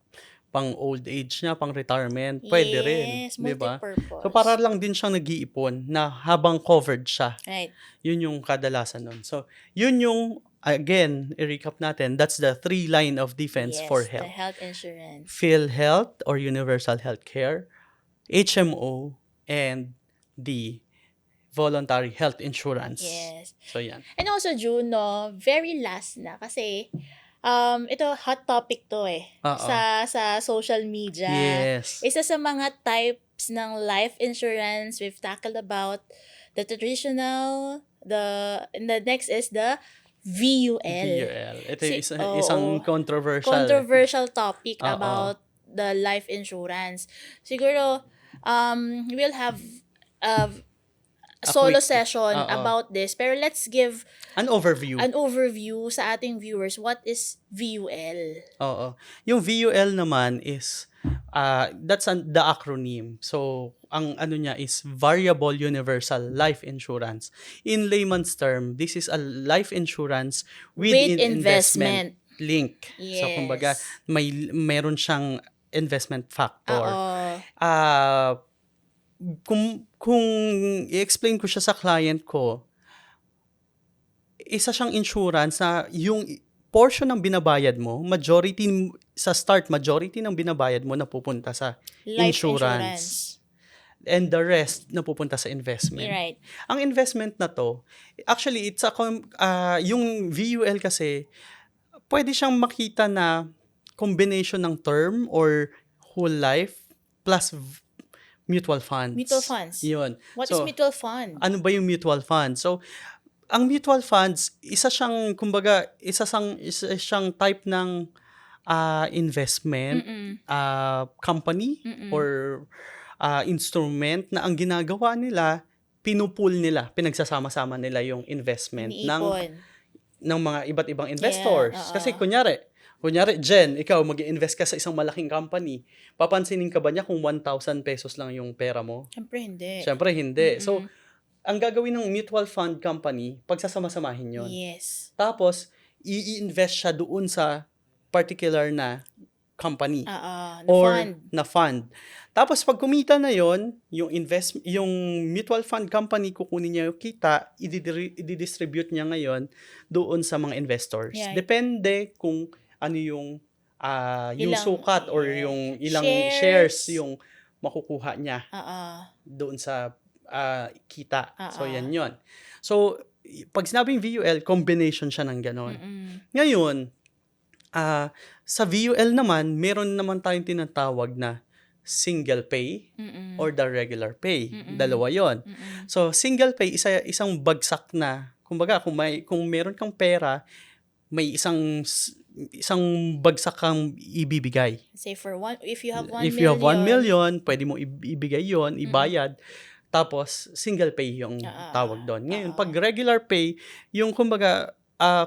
pang old age niya, pang retirement, pwede rin, Yes, 'di ba? multi-purpose. So, para lang din siyang nag-iipon na habang covered siya. Right. Yun yung kadalasan nun. So, yun yung, again, i-recap natin, that's the 3 line of defense Yes, for the health. health insurance. PhilHealth or Universal Healthcare, HMO, and the voluntary health insurance. Yes. So, yan. And also, June, no, very last na kasi ito hot topic to Oo. sa social media. Yes. Isa sa mga types ng life insurance we've tackled about the traditional, and the next is the VUL. VUL. Ito yung Oo. isang controversial. Controversial topic Oo. about the life insurance. Siguro, we'll have a solo quick- session Oo. about this. Pero let's give An overview. an overview sa ating viewers. What is VUL? Oo. Yung VUL naman is, that's the acronym. So, ang ano niya is Variable Universal Life Insurance. In layman's term, this is a life insurance with investment link. So, Yes. kumbaga, meron siyang investment factor. Oo. Kung i-explain ko siya sa client ko, isa siyang insurance na yung portion ng binabayad mo, majority ng binabayad mo napupunta sa Life insurance. And the rest napupunta sa investment. You're right. Ang investment na to, actually, it's yung VUL kasi, pwede siyang makita na combination ng term or whole life plus mutual funds. Mutual funds. Yun. What is mutual fund? Ano ba yung mutual fund? So, ang mutual funds, isa siyang type ng investment company or instrument na ang ginagawa nila, pinupool nila, pinagsasama-sama nila yung investment ng mga iba't ibang investors. Yeah, Kasi kunyari, Jen, ikaw mag-invest ka sa isang malaking company. Papansinin ka ba niya kung 1,000 pesos lang yung pera mo? Siyempre hindi. So, ang gagawin ng mutual fund company, pagsasama-samahin yun. Yes. Tapos, i-invest siya doon sa particular na company. Na fund. Tapos, pag kumita na yon, yung mutual fund company, kukunin niya yung kita, i-distribute niya ngayon doon sa mga investors. Yeah. Depende kung ano yung sukat or yung ilang shares yung makukuha niya doon sa kita. So, yan yun. So, pag sinabing VUL, combination siya ng ganon. Ngayon, sa VUL naman, meron naman tayong tinatawag na single pay or the regular pay. Dalawa yon. So, single pay, isang bagsak na, kumbaga, kung meron kang pera, may isang bagsak kang ibibigay. Say if you have 1 If you have 1 million, pwede mo ibigay yon, ibayad. Tapos, single pay yung tawag doon. Ngayon, pag regular pay, yung kumbaga,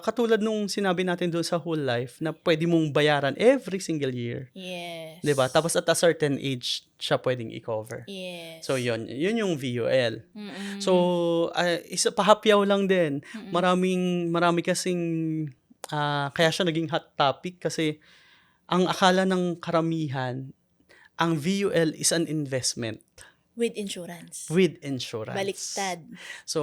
katulad nung sinabi natin doon sa whole life, na pwede mong bayaran every single year. Yes. Diba? Tapos at a certain age, siya pwedeng i-cover. Yes. So, yun yung VUL. So, pahapyaw lang din. Marami kasing, kaya siya naging hot topic kasi ang akala ng karamihan, ang VUL is an investment. With insurance. Baliktad. So,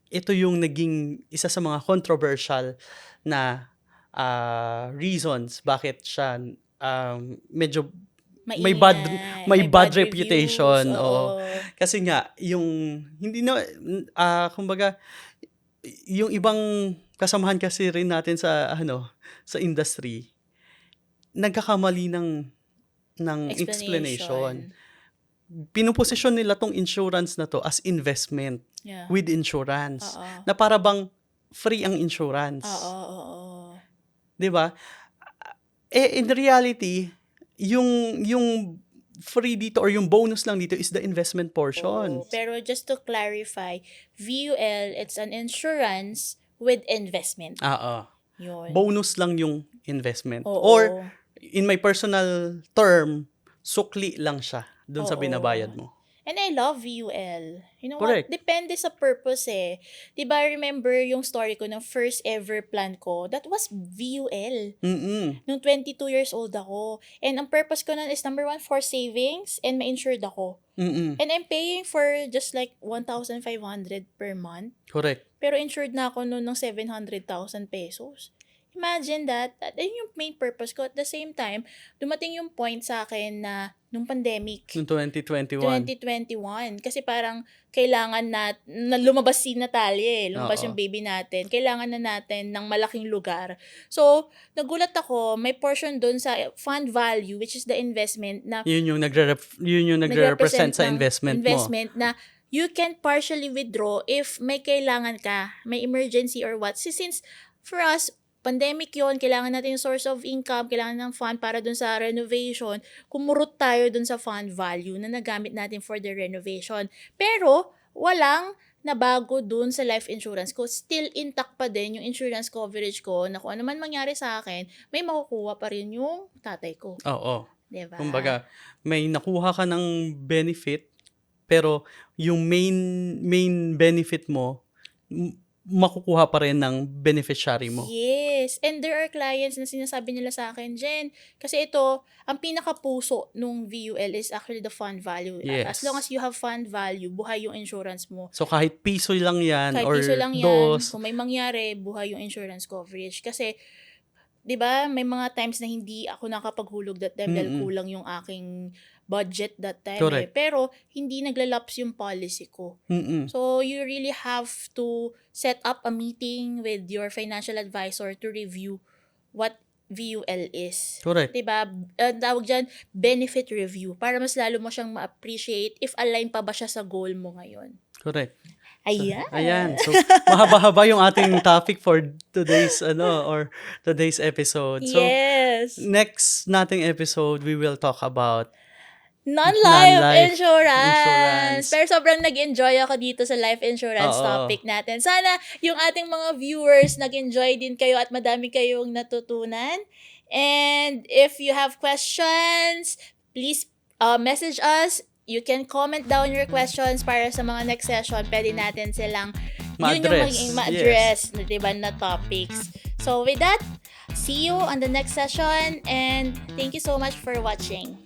ito yung naging isa sa mga controversial na reasons bakit siya medyo may bad reputation. Oo. Kasi nga, yung hindi na, kumbaga, yung ibang kasamahan kasi rin natin sa industry, nagkakamali ng explanation. Pinuposisyon nila tong insurance na to as investment with insurance. Na para bang free ang insurance. Diba? In reality, yung free dito or yung bonus lang dito is the investment portion. Pero just to clarify, VUL, it's an insurance with investment. Yun. Bonus lang yung investment. Or, in my personal term, sukli lang siya dun sa binabayad mo. And I love VUL. You know Correct. what? Depende sa purpose eh. Diba, remember yung story ko ng first ever plan ko? That was VUL. Nung 22 years old ako. And ang purpose ko nun is number one, for savings and ma-insured ako. And I'm paying for just like 1,500 per month. Correct. Pero insured na ako noon ng 700,000 pesos. Imagine that. Yun yung main purpose ko. At the same time, dumating yung point sa akin na nung pandemic. Noong 2021. 2021. Kasi parang kailangan na lumabas si Natalia eh. Lumabas Oo. yung baby natin. Kailangan na natin ng malaking lugar. So, nagulat ako, may portion doon sa fund value, which is the investment na Yun yung nagre-represent sa ng investment mo. investment na you can partially withdraw if may kailangan ka, may emergency or what. Since for us, pandemic yon, kailangan natin yung source of income, kailangan ng fund para dun sa renovation, kumurot tayo dun sa fund value na nagamit natin for the renovation. Pero, walang nabago dun sa life insurance ko. Still intact pa din yung insurance coverage ko na kung ano man mangyari sa akin, may makukuha pa rin yung tatay ko. Oo. Diba? Kumbaga, may nakuha ka ng benefit, pero yung main benefit mo, makukuha pa rin ng beneficiary mo. Yes. And there are clients na sinasabi nila sa akin, Jen, kasi ito, ang pinakapuso nung VUL is actually the fund value. Yes. As long as you have fund value, buhay yung insurance mo. So kahit piso lang yan Kahit or piso lang yan, dos, kung may mangyari, buhay yung insurance coverage. Kasi, di ba, may mga times na hindi ako nakapaghulog that time dahil kulang yung aking budget that time. Correct. Pero, hindi naglalaps yung policy ko. So, you really have to set up a meeting with your financial advisor to review what VUL is. Correct. Diba? Tawag dyan, benefit review. Para mas lalo mo siyang ma-appreciate if align pa ba siya sa goal mo ngayon. Correct. Ayan. So, mahaba-haba yung ating topic for today's today's episode. So, Yes. next nating episode, we will talk about Non-life insurance. insurance. Pero sobrang nag-enjoy ako dito sa life insurance Oo. topic natin. Sana yung ating mga viewers nag-enjoy din kayo at madami kayong natutunan. And if you have questions, please message us. You can comment down your questions para sa mga next session. Pwede natin silang yun yung maging ma-address, diba, na topics. So with that, see you on the next session and thank you so much for watching.